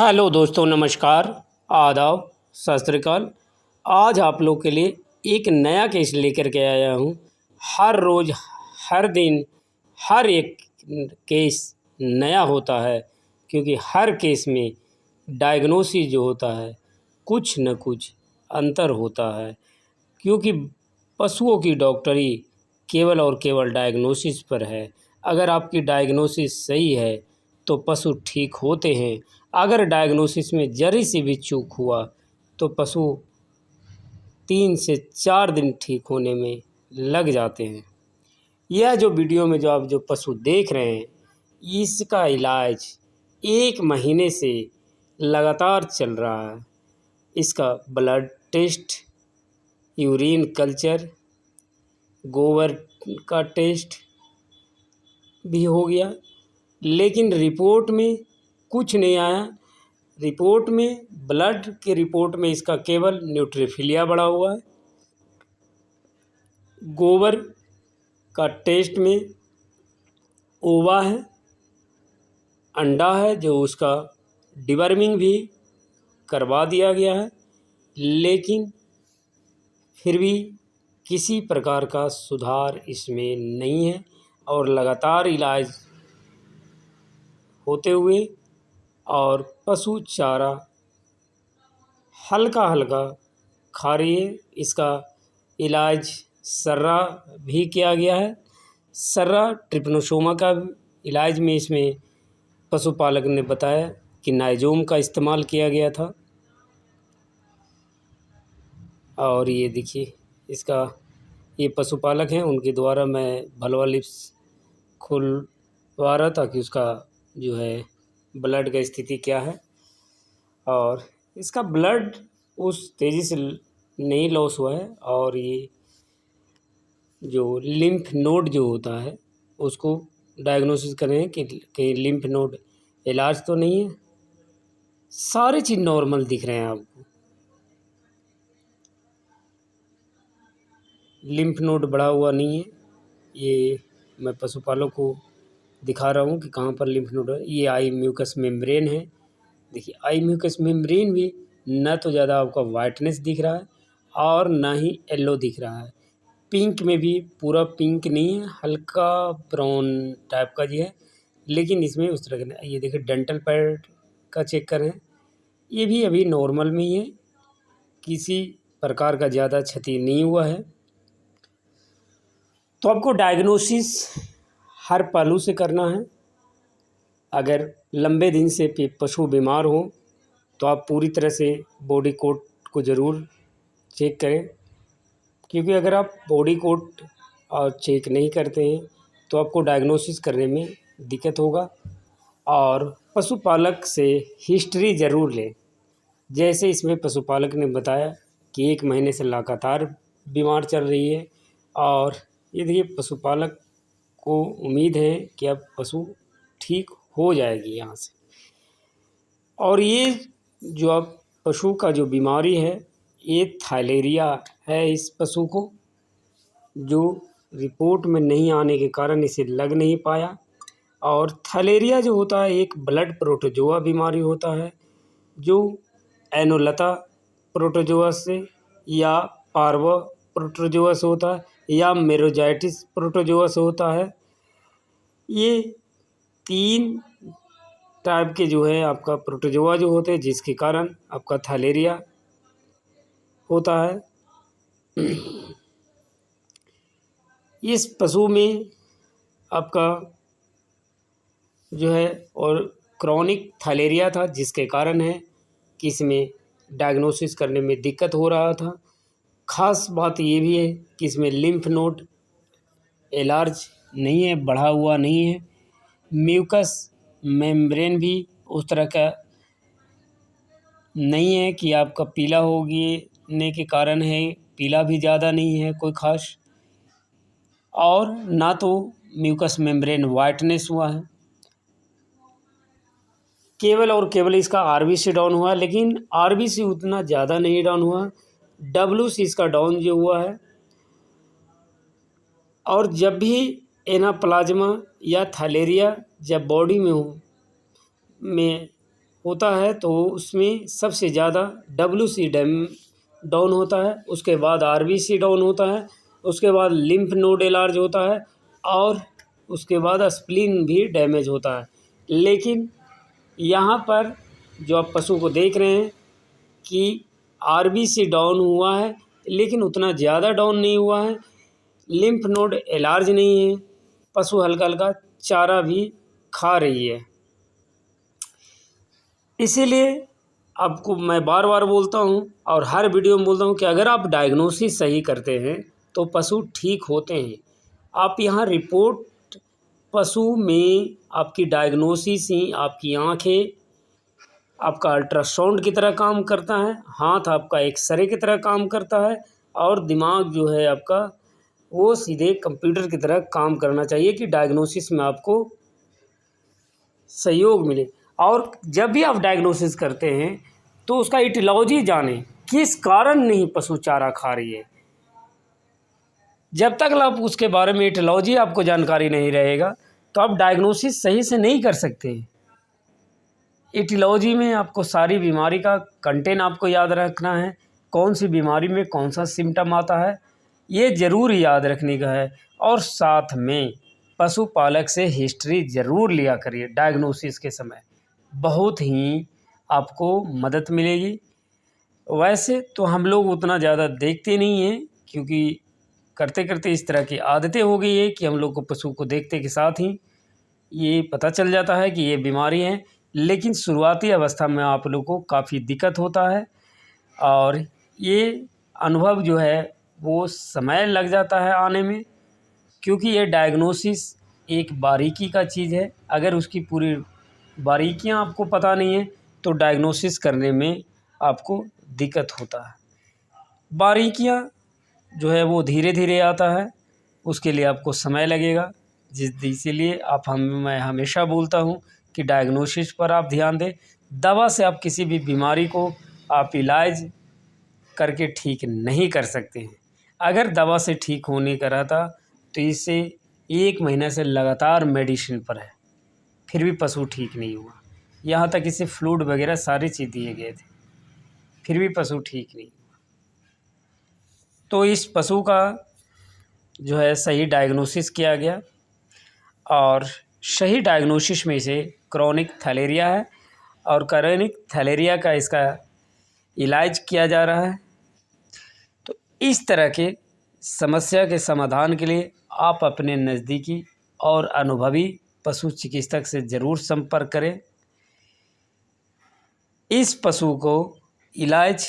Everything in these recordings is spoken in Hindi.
हेलो दोस्तों, नमस्कार, आदाब, सत श्री अकाल। आज आप लोग के लिए एक नया केस लेकर के आया हूँ। हर रोज़, हर दिन, हर एक केस नया होता है, क्योंकि हर केस में डायग्नोसिस जो होता है कुछ न कुछ अंतर होता है। क्योंकि पशुओं की डॉक्टरी केवल और केवल डायग्नोसिस पर है। अगर आपकी डायग्नोसिस सही है तो पशु ठीक होते हैं। अगर डायग्नोसिस में जरी सी भी चूक हुआ तो पशु 3 से 4 दिन ठीक होने में लग जाते हैं। यह जो वीडियो में जो आप जो पशु देख रहे हैं, इसका इलाज 1 महीने से लगातार चल रहा है। इसका ब्लड टेस्ट, यूरिन कल्चर, गोबर का टेस्ट भी हो गया, लेकिन रिपोर्ट में कुछ नहीं आया। रिपोर्ट में, ब्लड के रिपोर्ट में इसका केवल न्यूट्रोफिलिया बढ़ा हुआ है। गोबर का टेस्ट में ओवा है, अंडा है, जो उसका डिवर्मिंग भी करवा दिया गया है, लेकिन फिर भी किसी प्रकार का सुधार इसमें नहीं है और लगातार इलाज होते हुए और पशु चारा हल्का हल्का खा रही है। इसका इलाज सर्रा भी किया गया है। सर्रा ट्रिपनोसोमा का इलाज में इसमें पशुपालक ने बताया कि नाइजोम का इस्तेमाल किया गया था। और ये देखिए, इसका ये पशुपालक हैं, उनके द्वारा मैं भलवा लिप्स खुलवा रहा था कि उसका जो है ब्लड का स्थिति क्या है। और इसका ब्लड उस तेज़ी से नहीं लॉस हुआ है। और ये जो लिम्फ नोड जो होता है उसको डायग्नोसिस कर रहे हैं कि लिम्फ नोड इलाज तो नहीं है। सारे चीज़ नॉर्मल दिख रहे हैं आपको। लिम्फ नोड बढ़ा हुआ नहीं है। ये मैं पशुपालक को दिखा रहा हूँ कि कहाँ पर लिम्फ नोड है। ये आई म्यूकस मेम्ब्रेन है। देखिए, आई म्यूकस मेम्ब्रेन भी न तो ज़्यादा आपका वाइटनेस दिख रहा है और ना ही येलो दिख रहा है। पिंक में भी पूरा पिंक नहीं है, हल्का ब्राउन टाइप का जी है, लेकिन इसमें उस तरह का। ये देखिए, डेंटल पैड का चेक करें, ये भी अभी नॉर्मल में ही है, किसी प्रकार का ज़्यादा क्षति नहीं हुआ है। तो आपको डायग्नोसिस हर पहलू से करना है। अगर लंबे दिन से पशु बीमार हो तो आप पूरी तरह से बॉडी कोट को ज़रूर चेक करें, क्योंकि अगर आप बॉडी कोट और चेक नहीं करते हैं तो आपको डायग्नोसिस करने में दिक्कत होगा। और पशुपालक से हिस्ट्री ज़रूर लें। जैसे इसमें पशुपालक ने बताया कि 1 महीने से लगातार बीमार चल रही है। और ये देखिए, पशुपालक को उम्मीद है कि अब पशु ठीक हो जाएगी यहाँ से। और ये जो अब पशु का जो बीमारी है, ये थायलेरिया है इस पशु को, जो रिपोर्ट में नहीं आने के कारण इसे लग नहीं पाया। और थायलेरिया जो होता है एक ब्लड प्रोटोजोआ बीमारी होता है, जो एनोलता प्रोटोजोआ से या पार्वा प्रोटोजोआ से होता है या मेरोजाइटिस प्रोटोजोआ से होता है। ये 3 टाइप के जो है आपका प्रोटोजोआ जो होते हैं, जिसके कारण आपका थायलेरिया होता है। इस पशु में आपका जो है और क्रॉनिक थायलेरिया था, जिसके कारण है कि इसमें डायग्नोसिस करने में दिक्कत हो रहा था। ख़ास बात ये भी है कि इसमें लिम्फ नोड एलार्ज नहीं है, बढ़ा हुआ नहीं है। म्यूकस मेम्ब्रेन भी उस तरह का नहीं है कि आपका पीला होने के कारण है, पीला भी ज़्यादा नहीं है कोई ख़ास। और ना तो म्यूकस मेम्ब्रेन वाइटनेस हुआ है। केवल और केवल इसका आरबीसी डाउन हुआ, लेकिन आरबीसी उतना ज़्यादा नहीं डाउन हुआ। डब्ल्यूसी इसका डाउन जो हुआ है। और जब भी एनाप्लाज्मा या थायलेरिया जब बॉडी में होता है तो उसमें सबसे ज़्यादा WC डाउन होता है, उसके बाद RBC डाउन होता है, उसके बाद लिम्फ नोड एलार्ज होता है और उसके बाद स्प्लीन भी डैमेज होता है। लेकिन यहाँ पर जो आप पशु को देख रहे हैं कि RBC डाउन हुआ है, लेकिन उतना ज़्यादा डाउन नहीं हुआ है, लिम्फ नोड एलार्ज नहीं है, पशु हल्का हल्का चारा भी खा रही है। इसीलिए आपको मैं बार बार बोलता हूँ और हर वीडियो में बोलता हूँ कि अगर आप डायग्नोसिस सही करते हैं तो पशु ठीक होते हैं। आप यहाँ रिपोर्ट पशु में आपकी डायग्नोसिस ही आपकी आँखें आपका अल्ट्रासाउंड की तरह काम करता है, हाथ आपका एक्सरे की तरह काम करता है और दिमाग जो है आपका वो सीधे कंप्यूटर की तरह काम करना चाहिए कि डायग्नोसिस में आपको सहयोग मिले। और जब भी आप डायग्नोसिस करते हैं तो उसका इटियोलॉजी जानें, किस कारण नहीं पशु चारा खा रही है। जब तक आप उसके बारे में इटियोलॉजी आपको जानकारी नहीं रहेगा तो आप डायग्नोसिस सही से नहीं कर सकते। इटियोलॉजी में आपको सारी बीमारी का कंटेंट आपको याद रखना है, कौन सी बीमारी में कौन सा सिम्टम आता है ये ज़रूर याद रखने का है। और साथ में पशुपालक से हिस्ट्री ज़रूर लिया करिए डायग्नोसिस के समय, बहुत ही आपको मदद मिलेगी। वैसे तो हम लोग उतना ज़्यादा देखते नहीं हैं क्योंकि करते करते इस तरह की आदतें हो गई है कि हम लोग को पशु को देखते के साथ ही ये पता चल जाता है कि ये बीमारी है। लेकिन शुरुआती अवस्था में आप लोग को काफ़ी दिक्कत होता है और ये अनुभव जो है वो समय लग जाता है आने में, क्योंकि ये डायग्नोसिस एक बारीकी का चीज़ है। अगर उसकी पूरी बारीकियां आपको पता नहीं है तो डायग्नोसिस करने में आपको दिक्कत होता है। बारीकियां जो है वो धीरे धीरे आता है, उसके लिए आपको समय लगेगा। इसीलिए मैं हमेशा बोलता हूँ कि डायग्नोसिस पर आप ध्यान दें। दवा से आप किसी भी बीमारी को आप इलाज करके ठीक नहीं कर सकते हैं। अगर दवा से ठीक होने का रहता तो इससे 1 महीने से लगातार मेडिसिन पर है, फिर भी पशु ठीक नहीं हुआ। यहाँ तक इसे फ्लूइड वगैरह सारी चीज़ दिए गए थे, फिर भी पशु ठीक नहीं हुआ। तो इस पशु का जो है सही डायग्नोसिस किया गया और सही डायग्नोसिस में इसे क्रॉनिक थैलेरिया है और क्रॉनिक थैलेरिया का इसका इलाज किया जा रहा है। तो इस तरह के समस्या के समाधान के लिए आप अपने नज़दीकी और अनुभवी पशु चिकित्सक से ज़रूर संपर्क करें। इस पशु को इलाज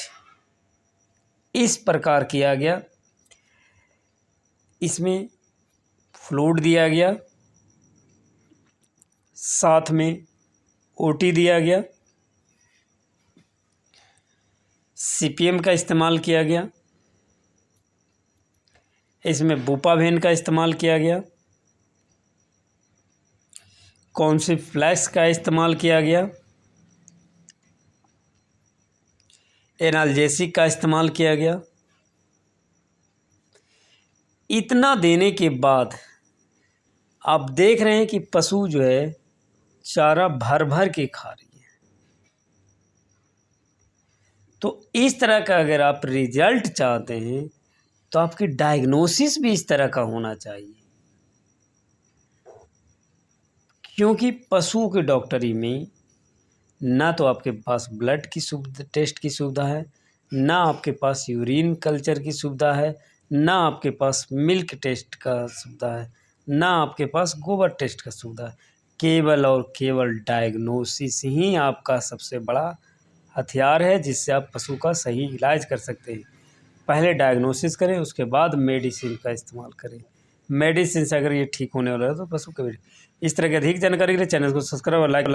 इस प्रकार किया गया, इसमें फ्लूइड दिया गया, साथ में ओटी दिया गया, CPM का इस्तेमाल किया गया, इसमें बुपावेन का इस्तेमाल किया गया, कॉन्सिफ्लैक्स का इस्तेमाल किया गया, एनाल्जेसिक का इस्तेमाल किया गया। इतना देने के बाद आप देख रहे हैं कि पशु जो है चारा भर भर के खा रही है। तो इस तरह का अगर आप रिजल्ट चाहते हैं तो आपकी डायग्नोसिस भी इस तरह का होना चाहिए, क्योंकि पशुओं की डॉक्टरी में ना तो आपके पास ब्लड की टेस्ट की सुविधा है, ना आपके पास यूरिन कल्चर की सुविधा है, ना आपके पास मिल्क टेस्ट का सुविधा है, ना आपके पास गोबर टेस्ट का सुविधा है। केवल और केवल डायग्नोसिस ही आपका सबसे बड़ा हथियार है जिससे आप पशु का सही इलाज कर सकते हैं। पहले डायग्नोसिस करें, उसके बाद मेडिसिन का इस्तेमाल करें। मेडिसिन से अगर ये ठीक होने वाला है तो पशु के इस तरह की अधिक जानकारी के लिए चैनल को सब्सक्राइब और लाइक